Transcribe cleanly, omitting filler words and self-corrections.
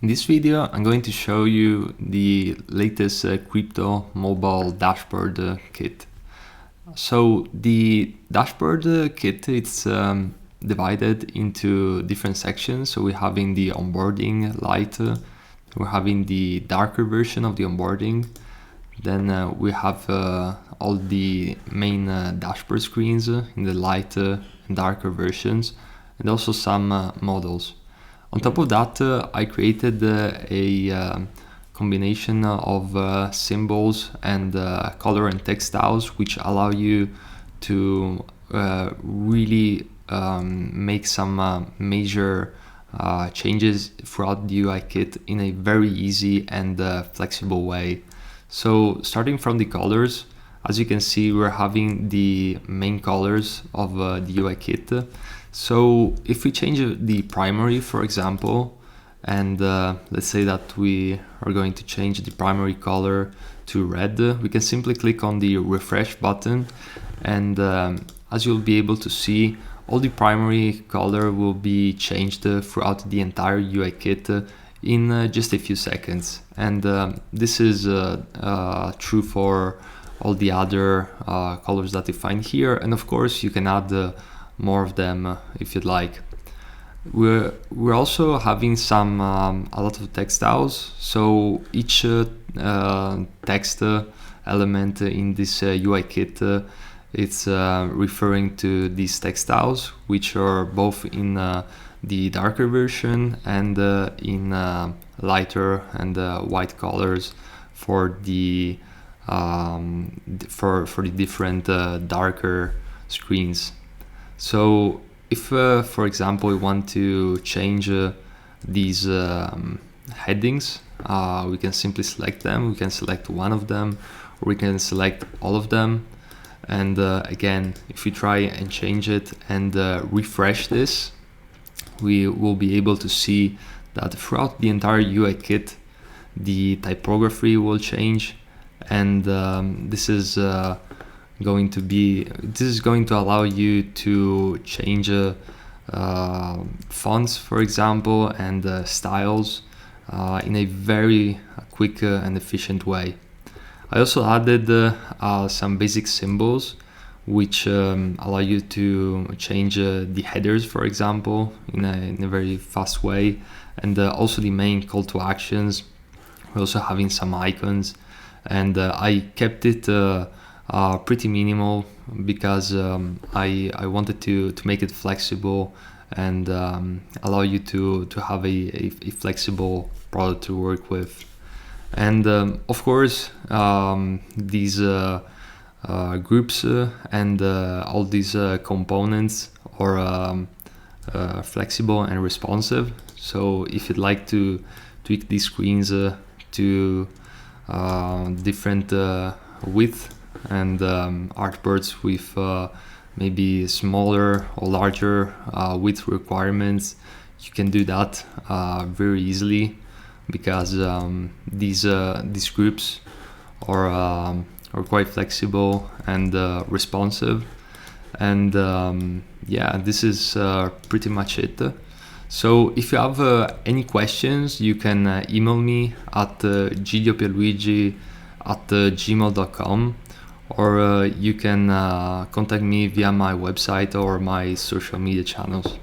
In this video, I'm going to show you the latest crypto mobile dashboard kit. So the dashboard kit, it's divided into different sections. So we're having the onboarding light, we're having the darker version of the onboarding. Then we have all the main dashboard screens in the light and darker versions, and also some models. On top of that, I created a combination of symbols and color and text styles, which allow you to really make some major changes throughout the UI kit in a very easy and flexible way. So starting from the colors, as you can see, we're having the main colors of the UI kit. So if we change the primary, for example, and let's say that we are going to change the primary color to red, we can simply click on the refresh button, and as you'll be able to see, all the primary color will be changed throughout the entire UI kit in just a few seconds. And this is true for all the other colors that you find here, and of course you can add more of them if you'd like. We're also having some a lot of text styles. So each text element in this UI kit, it's referring to these text styles, which are both in the darker version and in lighter and white colors for the for the different darker screens. So if, for example, we want to change these headings, we can simply select them. We can select one of them, or we can select all of them. And again, if we try and change it and refresh this, we will be able to see that throughout the entire UI kit, the typography will change, and this is going to allow you to change fonts, for example, and styles in a very quick and efficient way. I also added some basic symbols which allow you to change the headers, for example, in a very fast way, and also the main call to actions. We're also having some icons, and I kept it pretty minimal because I wanted to make it flexible and allow you to have a flexible product to work with. And of course, these groups and all these components are flexible and responsive. So if you'd like to tweak these screens to different width and artboards with maybe smaller or larger width requirements, you can do that very easily, because these groups are quite flexible and responsive. And yeah, this is pretty much it. So if you have any questions, you can email me at gidiopialuigi@gmail.com, or you can contact me via my website or my social media channels.